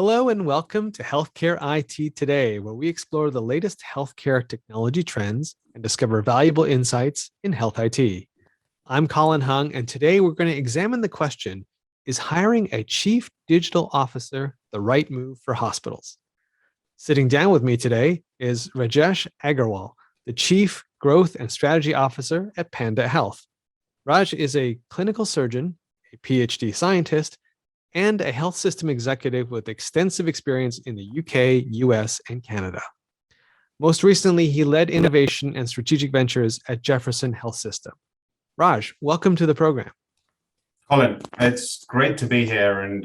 Hello and welcome to Healthcare IT Today, where we explore the latest healthcare technology trends and discover valuable insights in health IT. I'm Colin Hung, and today we're going to examine the question, is hiring a chief digital officer the right move for hospitals? Sitting down with me today is Raj Aggarwal, the Chief Growth and Strategy Officer at Panda Health. Raj is a clinical surgeon, a PhD scientist, and a health system executive with extensive experience in the UK, US, and Canada. Most recently, he led innovation and strategic ventures at Jefferson Health System. Raj, welcome to the program. Colin, it's great to be here, and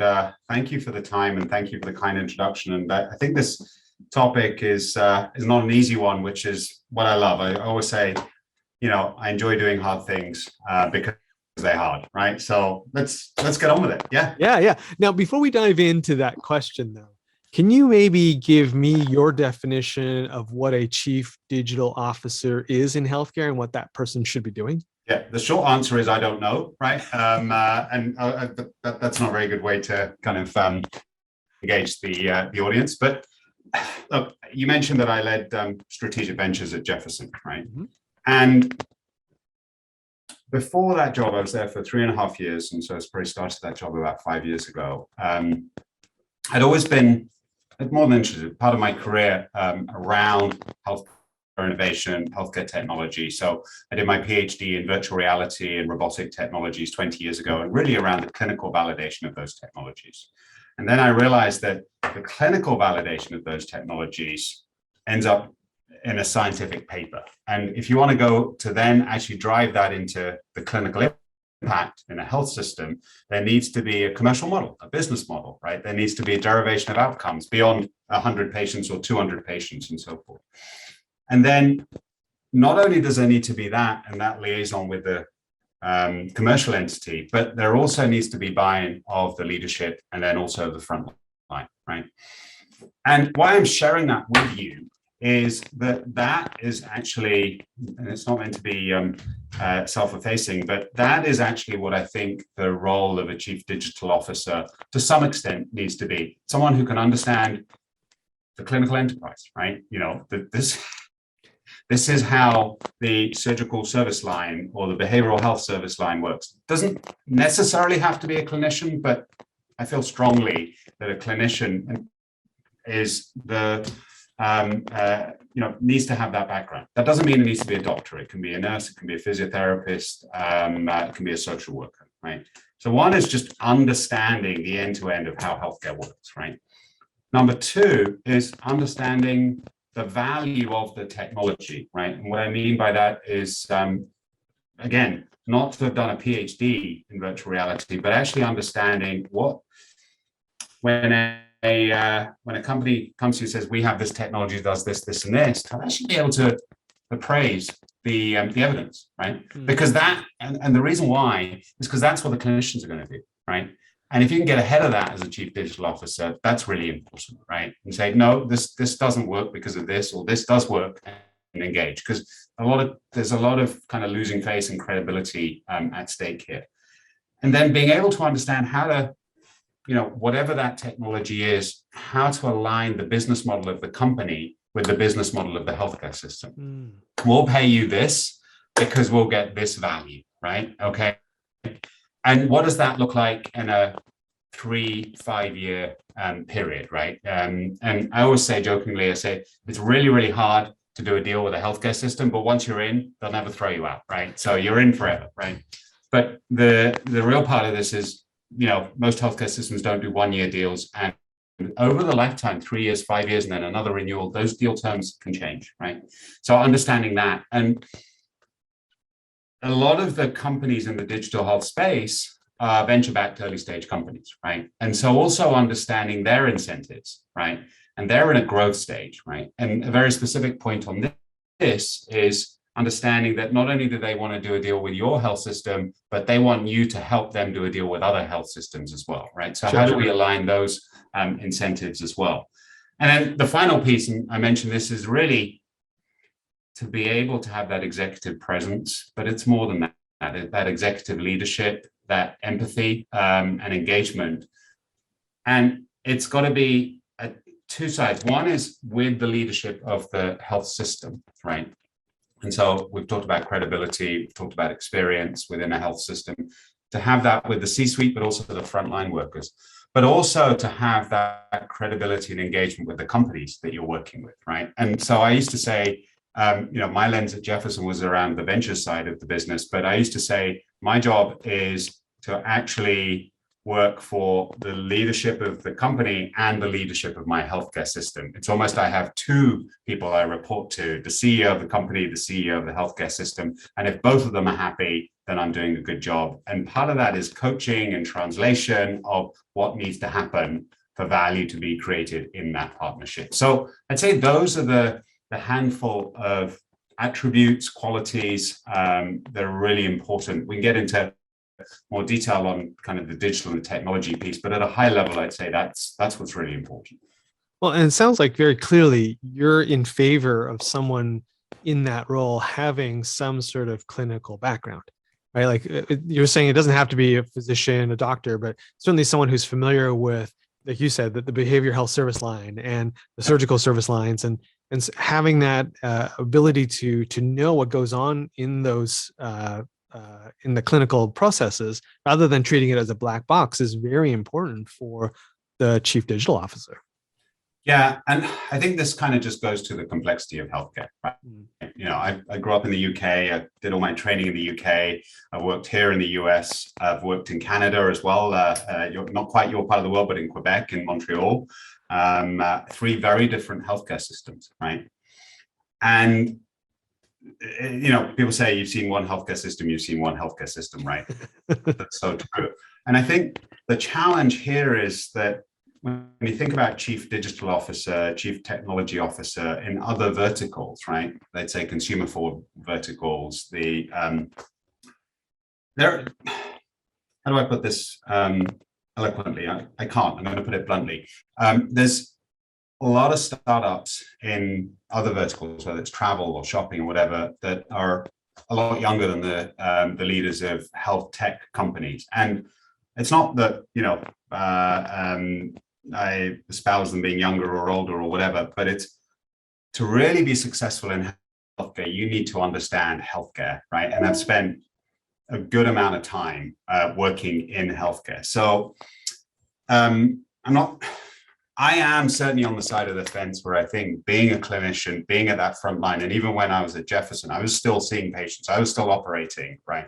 thank you for the time and thank you for the kind introduction. And I think this topic is not an easy one, which is what I love. I always say, I enjoy doing hard things because they're hard, right? So let's get on with it. Yeah. Now, before we dive into that question, though, can you maybe give me your definition of what a chief digital officer is in healthcare and what that person should be doing? Yeah, the short answer is I don't know, right? That's not a very good way to kind of engage the audience. But look, you mentioned that I led strategic ventures at Jefferson, right? Mm-hmm. And before that job, I was there for 3.5 years. And so I probably started that job about 5 years ago. I'd always been more than interested, part of my career around healthcare innovation, healthcare technology. So I did my PhD in virtual reality and robotic technologies 20 years ago, and really around the clinical validation of those technologies. And then I realized that the clinical validation of those technologies ends up in a scientific paper. And if you want to go to then actually drive that into the clinical impact in a health system, there needs to be a commercial model, a business model, right? There needs to be a derivation of outcomes beyond 100 patients or 200 patients and so forth. And then not only does there need to be that and that liaison with the commercial entity, but there also needs to be buy-in of the leadership and then also the front line, right? And why I'm sharing that with you is that is actually, and it's not meant to be self-effacing, but that is actually what I think the role of a chief digital officer to some extent needs to be. Someone who can understand the clinical enterprise, right? This is how the surgical service line or the behavioral health service line works. Doesn't necessarily have to be a clinician, but I feel strongly that a clinician is needs to have that background. That doesn't mean it needs to be a doctor. It can be a nurse, it can be a physiotherapist, it can be a social worker, right? So one is just understanding the end-to-end of how healthcare works, right? Number two is understanding the value of the technology, right? And what I mean by that is, again, not to have done a PhD in virtual reality, but actually understanding when a company comes to you and says, we have this technology that does this, this, and this, to actually be able to appraise the evidence, right? Because that, and the reason why is because that's what the clinicians are going to do, right? And if you can get ahead of that as a chief digital officer, that's really important, right? And say, no, this doesn't work because of this, or this does work, and engage. Because there's a lot of kind of losing face and credibility at stake here. And then being able to understand how to, whatever that technology is, how to align the business model of the company with the business model of the healthcare system. We'll pay you this because we'll get this value, right? Okay. And what does that look like in a 3-5 year period, right? And I always say jokingly, it's really, really hard to do a deal with a healthcare system, but once you're in, they'll never throw you out, right? So you're in forever, right? But the real part of this is, most healthcare systems don't do 1 year deals, and over the lifetime, 3 years, 5 years, and then another renewal, those deal terms can change, right? So understanding that, and a lot of the companies in the digital health space are venture-backed early-stage companies, right? And so also understanding their incentives, right? And they're in a growth stage, right? And a very specific point on this is understanding that not only do they want to do a deal with your health system, but they want you to help them do a deal with other health systems as well, right? So how do we align those incentives as well? And then the final piece, and I mentioned this, is really to be able to have that executive presence, but it's more than that executive leadership, that empathy and engagement. And it's got to be two sides. One is with the leadership of the health system, right? And so we've talked about credibility, we've talked about experience within a health system, to have that with the C-suite, but also the frontline workers, but also to have that credibility and engagement with the companies that you're working with, right? And so I used to say, my lens at Jefferson was around the venture side of the business, but I used to say my job is to actually work for the leadership of the company and the leadership of my healthcare system. It's almost I have two people I report to, the CEO of the company, the CEO of the healthcare system. And if both of them are happy, then I'm doing a good job. And part of that is coaching and translation of what needs to happen for value to be created in that partnership. So I'd say those are the handful of attributes, qualities that are really important. We can get into more detail on kind of the digital and technology piece, but at a high level, I'd say that's what's really important. Well, and it sounds like very clearly you're in favor of someone in that role having some sort of clinical background, right? Like you're saying it doesn't have to be a physician, a doctor, but certainly someone who's familiar with, like you said, that the behavioral health service line and the surgical service lines, and having that ability to know what goes on in those in the clinical processes, rather than treating it as a black box, is very important for the chief digital officer. Yeah, and I think this kind of just goes to the complexity of healthcare, right? I grew up in the UK. I did all my training in the UK. I worked here in the US. I've worked in Canada as well. Not quite your part of the world, but in Quebec, in Montreal. Three very different healthcare systems, right? And people say you've seen one healthcare system, right? That's so true. And I think the challenge here is that when you think about chief digital officer, chief technology officer in other verticals, right? Let's say consumer forward verticals, how do I put this eloquently? I can't, I'm going to put it bluntly. There's a lot of startups in other verticals, whether it's travel or shopping or whatever, that are a lot younger than the leaders of health tech companies. And it's not that, I espouse them being younger or older or whatever, but it's to really be successful in healthcare, you need to understand healthcare, right? And I've spent a good amount of time working in healthcare. So I am certainly on the side of the fence where I think being a clinician, being at that front line, and even when I was at Jefferson, I was still seeing patients, I was still operating, right?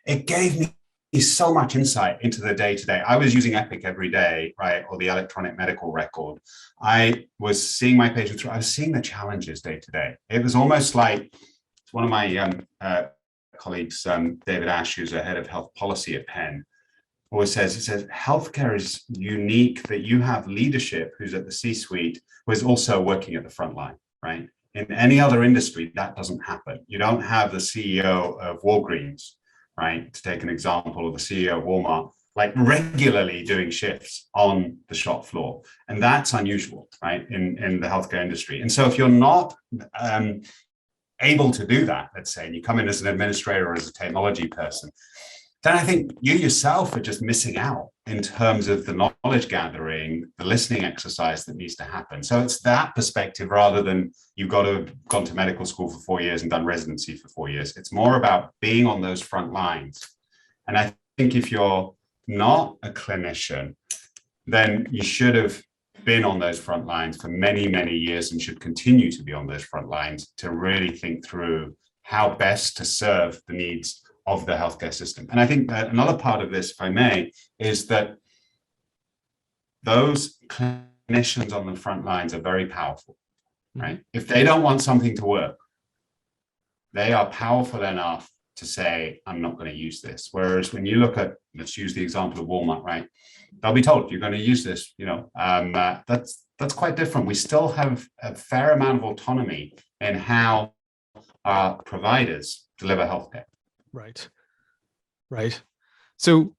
It gave me so much insight into the day-to-day. I was using Epic every day, right? Or the electronic medical record. I was seeing my patients, I was seeing the challenges day to day. It was almost like one of my colleagues, David Ash, who's a head of health policy at Penn, always says, healthcare is unique that you have leadership who's at the C-suite, who is also working at the front line, right? In any other industry, that doesn't happen. You don't have the CEO of Walgreens, right, to take an example, or the CEO of Walmart, like regularly doing shifts on the shop floor. And that's unusual, right, in the healthcare industry. And so if you're not able to do that, let's say, and you come in as an administrator or as a technology person, then I think you yourself are just missing out in terms of the knowledge gathering, the listening exercise that needs to happen. So it's that perspective rather than you've got to have gone to medical school for 4 years and done residency for 4 years. It's more about being on those front lines. And I think if you're not a clinician, then you should have been on those front lines for many, many years and should continue to be on those front lines to really think through how best to serve the needs of the healthcare system. And I think that another part of this, if I may, is that those clinicians on the front lines are very powerful, right? If they don't want something to work, they are powerful enough to say, I'm not going to use this. Whereas when you look at, let's use the example of Walmart, right? They'll be told you're going to use this, that's quite different. We still have a fair amount of autonomy in how our providers deliver healthcare. Right. So,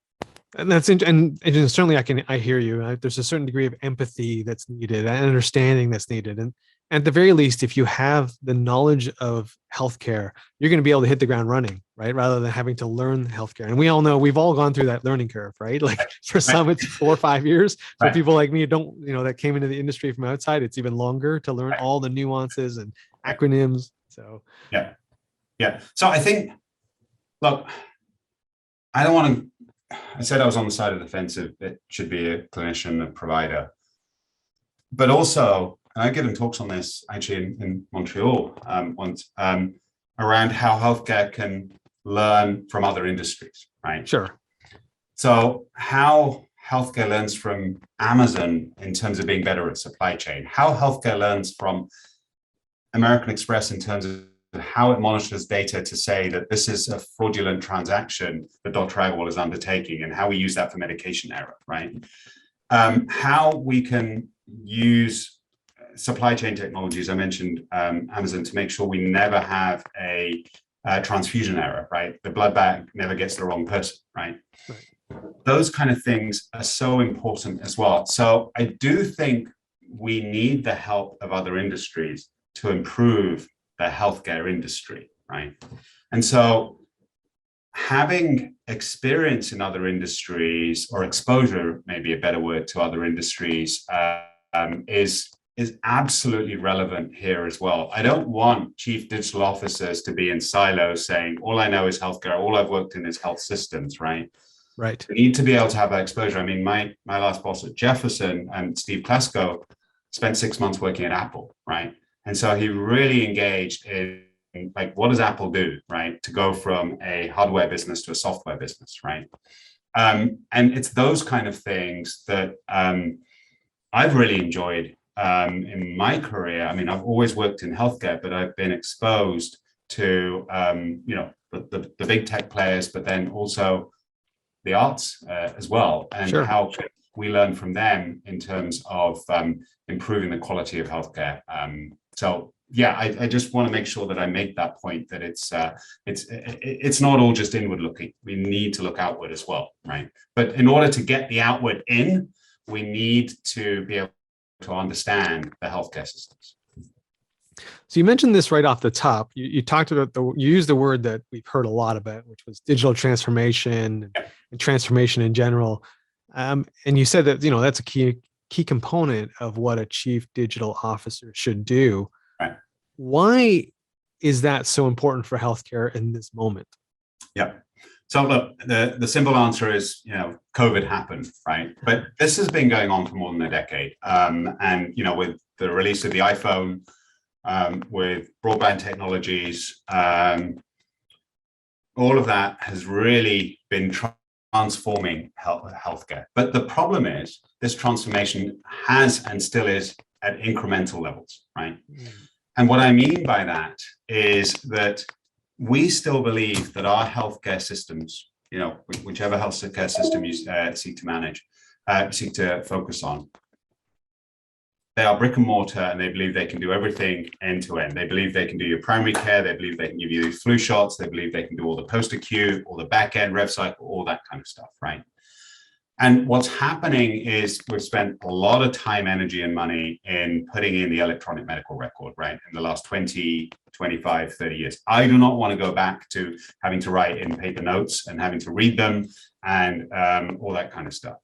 and that's and certainly I hear you. There's a certain degree of empathy that's needed, and understanding that's needed, and At the very least, if you have the knowledge of healthcare, you're going to be able to hit the ground running, right? Rather than having to learn healthcare. And we all know we've all gone through that learning curve, right? Like for some, it's 4 or 5 years. For Right. people like me who don't, that came into the industry from outside, it's even longer to learn Right. all the nuances and Right. acronyms. So Yeah. Yeah. So I think, look, I don't want to, I said I was on the side of the fence of it should be a clinician, a provider, but also, and I've given talks on this actually in Montreal once, around how healthcare can learn from other industries, right? sure. So how healthcare learns from Amazon in terms of being better at supply chain, how healthcare learns from American Express in terms of how it monitors data to say that this is a fraudulent transaction that Dr. Aggarwal is undertaking, and how we use that for medication error, right? How we can use supply chain technologies, I mentioned Amazon, to make sure we never have a transfusion error, right? The blood bag never gets the wrong person, right? Those kind of things are so important as well. So I do think we need the help of other industries to improve the healthcare industry, right? And so having experience in other industries, or exposure, maybe a better word, to other industries, is absolutely relevant here as well. I don't want chief digital officers to be in silos saying, all I know is healthcare, all I've worked in is health systems, right? Right. We need to be able to have that exposure. I mean, my last boss at Jefferson, and Steve Klesko, spent 6 months working at Apple, right? And so he really engaged in, like, what does Apple do, right? To go from a hardware business to a software business, right? And it's those kind of things that I've really enjoyed in my career. I mean, I've always worked in healthcare, but I've been exposed to, the big tech players, but then also the arts as well, and Sure. how we learn from them in terms of improving the quality of healthcare. So yeah, I just want to make sure that I make that point, that it's not all just inward looking. We need to look outward as well, right? But in order to get the outward in, we need to be able to understand the healthcare systems. So you mentioned this right off the top. You talked about you used the word that we've heard a lot about, which was digital transformation and transformation in general. And you said that, that's a key component of what a chief digital officer should do. Right. Why is that so important for healthcare in this moment? Yeah. So look, the simple answer is, COVID happened, right? But this has been going on for more than a decade. And, with the release of the iPhone, with broadband technologies, all of that has really been transforming healthcare. But the problem is, this transformation has and still is at incremental levels, right? And what I mean by that is that we still believe that our healthcare systems, whichever healthcare system you seek to manage, seek to focus on, they are brick and mortar, and they believe they can do everything end to end. They believe they can do your primary care. They believe they can give you flu shots. They believe they can do all the post-acute, all the back end, rev cycle, all that kind of stuff, right? And what's happening is we've spent a lot of time, energy, and money in putting in the electronic medical record, right? In the last 20, 25, 30 years. I do not want to go back to having to write in paper notes and having to read them and all that kind of stuff.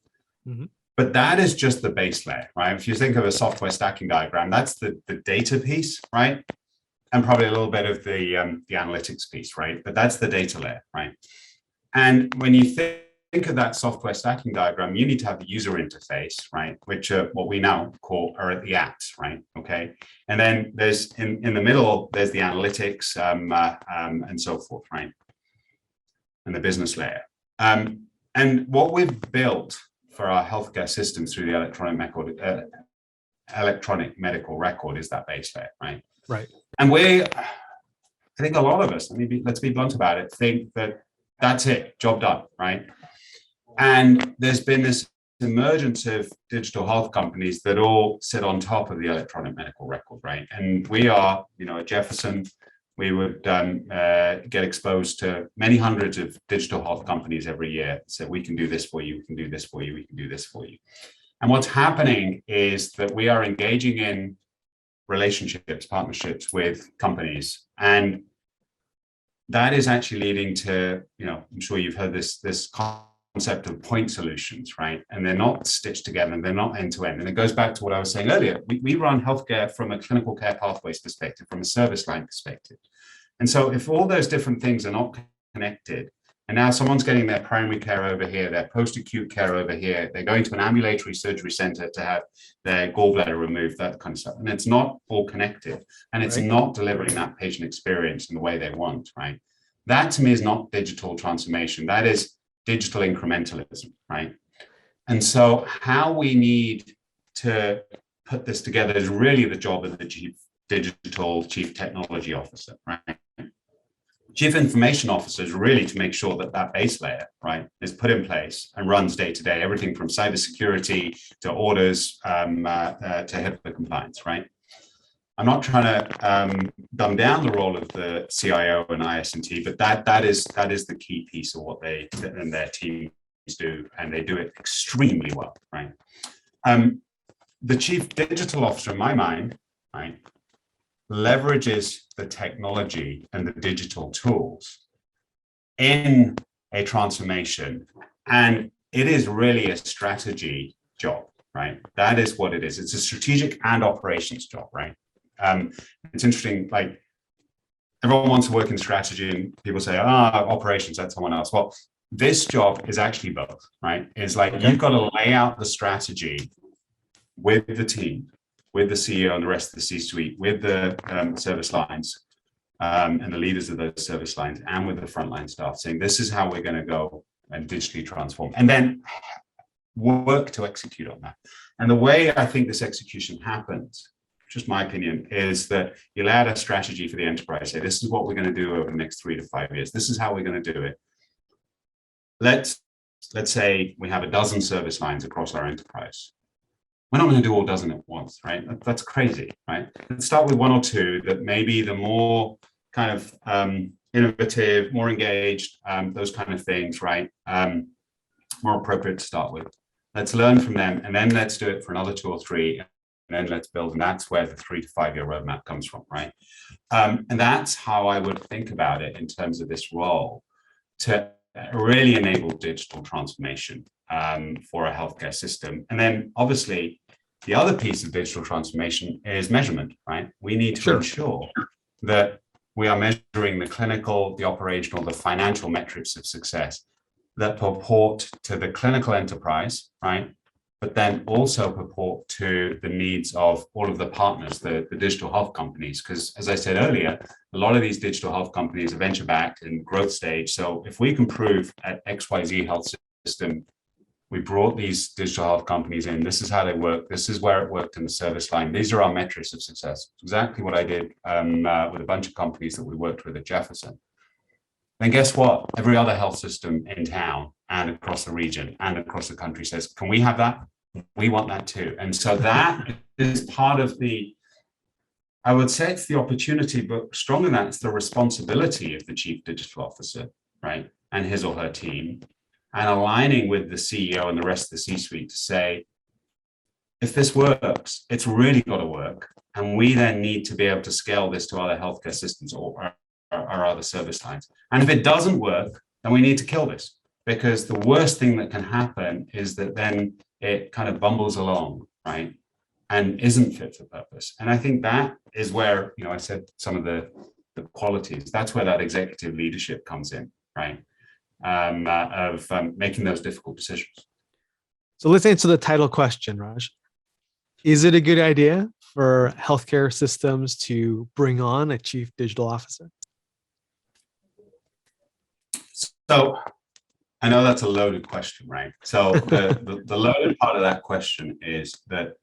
Mm-hmm. But that is just the base layer, right? If you think of a software stacking diagram, that's the data piece, right? And probably a little bit of the analytics piece, right? But that's the data layer, right? And when you think of that software stacking diagram, you need to have the user interface, right? Which are what we now call are at the apps, right? Okay. And then there's in the middle, there's the analytics and so forth, right? And the business layer. And what we've built for our healthcare systems through the electronic medical record is that base layer, right? Right. And I think a lot of us, let's be blunt about it, think that that's it, job done, right? And there's been this emergence of digital health companies that all sit on top of the electronic medical record, right? And we are, at Jefferson, we would get exposed to many hundreds of digital health companies every year. So we can do this for you, we can do this for you, we can do this for you. And what's happening is that we are engaging in relationships, partnerships with companies. And that is actually leading to, I'm sure you've heard this concept of point solutions, right? And they're not stitched together and they're not end to end. And it goes back to what I was saying earlier. We run healthcare from a clinical care pathways perspective, from a service line perspective. And so if all those different things are not connected, and now someone's getting their primary care over here, their post-acute care over here, they're going to an ambulatory surgery center to have their gallbladder removed, that kind of stuff. And it's not all connected, and it's not delivering that patient experience in the way they want, right? That to me is not digital transformation. That is digital incrementalism, right? And so how we need to put this together is really the job of the chief technology officer, right? Chief information officer is really to make sure that that base layer, right, is put in place and runs day to day, everything from cybersecurity to orders to HIPAA compliance, right? I'm not trying to dumb down the role of the CIO and IS&T, but that is the key piece of what they and their teams do, and they do it extremely well, right? The chief digital officer, in my mind, right, leverages the technology and the digital tools in a transformation. And it is really a strategy job, right? That is what it is. It's a strategic and operations job, right? It's interesting, like everyone wants to work in strategy and people say, operations, that's someone else. Well, this job is actually both, right? It's like you've got to lay out the strategy with the team, with the CEO and the rest of the C-suite, with the service lines and the leaders of those service lines, and with the frontline staff, saying this is how we're going to go and digitally transform, and then work to execute on that. And the way I think this execution happens, just my opinion, is that you lay out a strategy for the enterprise, say this is what we're going to do over the next 3 to 5 years. This is how we're going to do it. Let's say we have a dozen service lines across our enterprise. We're not going to do all dozen at once, right? That's crazy, right? Let's start with 1 or 2 that maybe the more kind of innovative, more engaged, those kind of things, right? More appropriate to start with. Let's learn from them, and then let's do it for another 2 or 3, and then let's build. And that's where the 3 to 5 year roadmap comes from, right? And that's how I would think about it in terms of this role, to really enable digital transformation for a healthcare system. And then obviously the other piece of digital transformation is measurement, right? We need to ensure that we are measuring the clinical, the operational, the financial metrics of success that purport to the clinical enterprise, right? But then also purport to the needs of all of the partners, the digital health companies. Because as I said earlier, a lot of these digital health companies are venture backed and growth stage. So if we can prove at XYZ health system, we brought these digital health companies in, this is how they work, this is where it worked in the service line, these are our metrics of success. It's exactly what I did with a bunch of companies that we worked with at Jefferson. Then guess what? Every other health system in town and across the region and across the country says, can we have that? We want that too. And so that is part of the, I would say it's the opportunity, but stronger than that, it's the responsibility of the chief digital officer, right? And his or her team, and aligning with the CEO and the rest of the C-suite to say, if this works, it's really got to work. And we then need to be able to scale this to other healthcare systems or other service lines. And if it doesn't work, then we need to kill this, because the worst thing that can happen is that then it kind of bumbles along, right? And isn't fit for purpose. And I think that is where, I said some of the qualities, that's where that executive leadership comes in, right? Of making those difficult decisions. So let's answer the title question, Raj. Is it a good idea for healthcare systems to bring on a chief digital officer? So I know that's a loaded question, right? So the loaded part of that question is that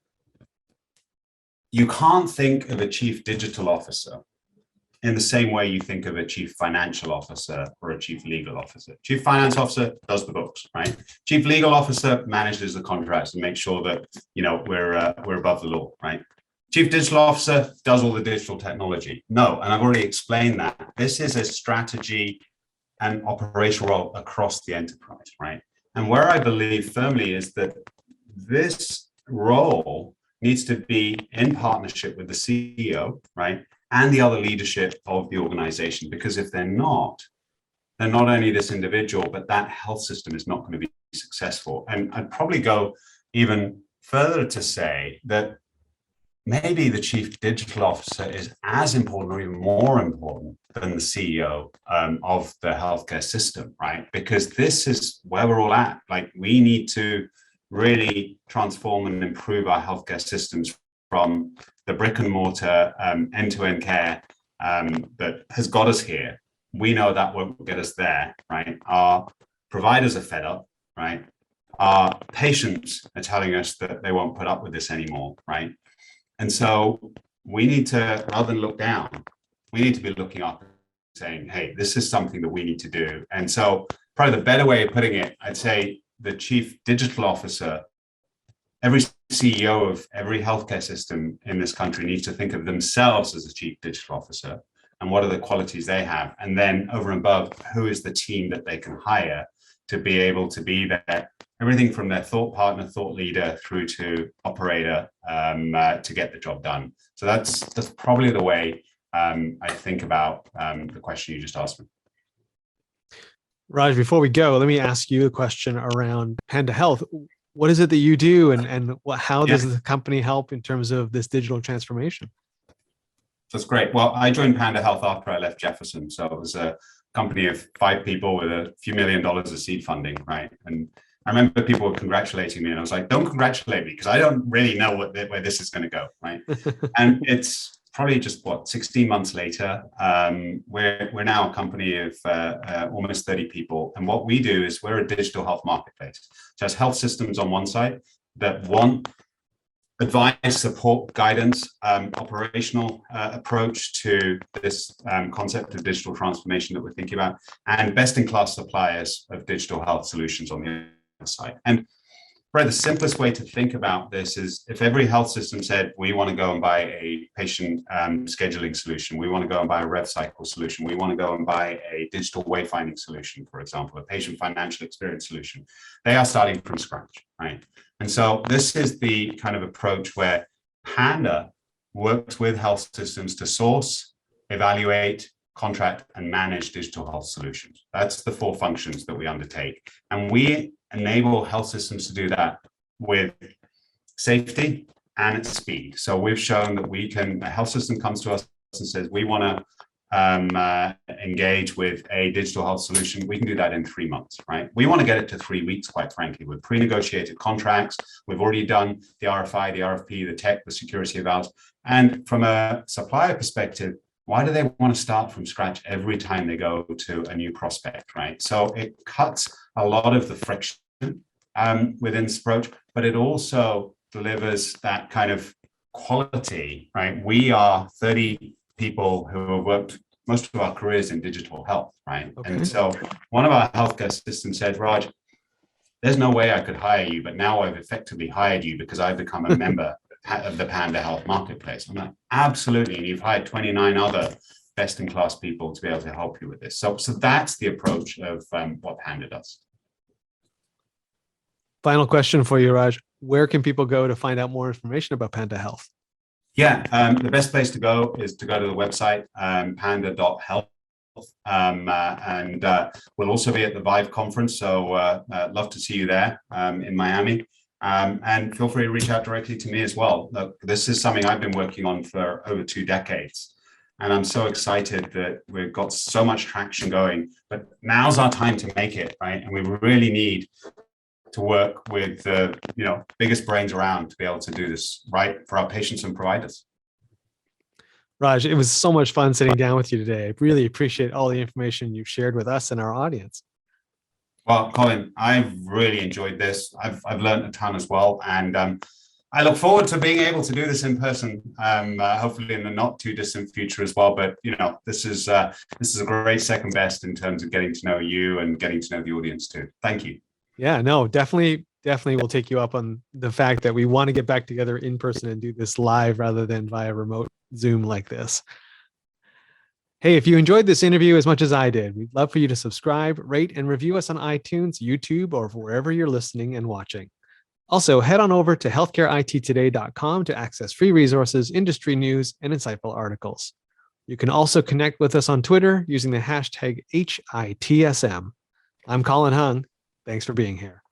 you can't think of a chief digital officer in the same way you think of a chief financial officer or a chief legal officer. Chief finance officer does the books, right? Chief legal officer manages the contracts and makes sure that we're above the law, right? Chief digital officer does all the digital technology. No, and I've already explained that. This is a strategy and operational role across the enterprise, right? And where I believe firmly is that this role needs to be in partnership with the CEO, right, and the other leadership of the organization. Because if they're not, then not only this individual, but that health system is not going to be successful. And I'd probably go even further to say that maybe the chief digital officer is as important or even more important than the CEO of the healthcare system, right? Because this is where we're all at. Like, we need to really transform and improve our healthcare systems from the brick and mortar end-to-end care that has got us here. We know that won't get us there, right? Our providers are fed up, right? Our patients are telling us that they won't put up with this anymore, right? And so we need to, rather than look down, we need to be looking up and saying, hey, this is something that we need to do. And so probably the better way of putting it, I'd say the chief digital officer, every CEO of every healthcare system in this country needs to think of themselves as a chief digital officer and what are the qualities they have. And then over and above, who is the team that they can hire to be able to be there, everything from their thought partner, thought leader, through to operator to get the job done. So that's probably the way I think about the question you just asked me. Raj, before we go, let me ask you a question around Panda Health. What is it that you do, and how does the company help in terms of this digital transformation? That's great. Well, I joined Panda Health after I left Jefferson. So it was a company of 5 people with a few $1 million of seed funding, right? And I remember people were congratulating me, and I was like, don't congratulate me, because I don't really know where this is going to go, right? And it's probably just 16 months later, we're now a company of almost 30 people. And what we do is we're a digital health marketplace. So it's health systems on one side that want advice, support, guidance, operational approach to this concept of digital transformation that we're thinking about, and best-in-class suppliers of digital health solutions on the other side. And probably the simplest way to think about this is, if every health system said, we want to go and buy a patient scheduling solution, we want to go and buy a rev cycle solution, we want to go and buy a digital wayfinding solution, for example, a patient financial experience solution, they are starting from scratch, right? And so this is the kind of approach where Panda works with health systems to source, evaluate, contract, and manage digital health solutions. That's the 4 functions that we undertake. And we enable health systems to do that with safety and at speed. So we've shown that a health system comes to us and says, we want to engage with a digital health solution. We can do that in 3 months, right? We want to get it to 3 weeks, quite frankly, with pre-negotiated contracts. We've already done the RFI, the RFP, the tech, the security evals. And from a supplier perspective, why do they want to start from scratch every time they go to a new prospect, right? So it cuts a lot of the friction within this approach, but it also delivers that kind of quality, right? We are 30 people who have worked most of our careers in digital health, right? Okay. And so one of our healthcare systems said, Raj, there's no way I could hire you, but now I've effectively hired you because I've become a member of the Panda Health marketplace. I'm like, absolutely. And you've hired 29 other best-in-class people to be able to help you with this. So that's the approach of what Panda does. Final question for you, Raj. Where can people go to find out more information about Panda Health? Yeah, the best place to go is to go to the website, panda.health. And we'll also be at the Vive conference. So love to see you there in Miami. And feel free to reach out directly to me as well. Look, this is something I've been working on for over 2 decades. And I'm so excited that we've got so much traction going, but now's our time to make it, right? And we really need to work with the biggest brains around to be able to do this right for our patients and providers. Raj, it was so much fun sitting down with you today. I really appreciate all the information you've shared with us and our audience. Well, Colin, I've really enjoyed this. I've learned a ton as well. And I look forward to being able to do this in person, hopefully in the not too distant future as well. But, this is a great second best in terms of getting to know you and getting to know the audience too. Thank you. Yeah, no, definitely we'll take you up on the fact that we want to get back together in person and do this live rather than via remote Zoom like this. Hey, if you enjoyed this interview as much as I did, we'd love for you to subscribe, rate, and review us on iTunes, YouTube, or wherever you're listening and watching. Also, head on over to healthcareittoday.com to access free resources, industry news, and insightful articles. You can also connect with us on Twitter using the hashtag HITSM. I'm Colin Hung. Thanks for being here.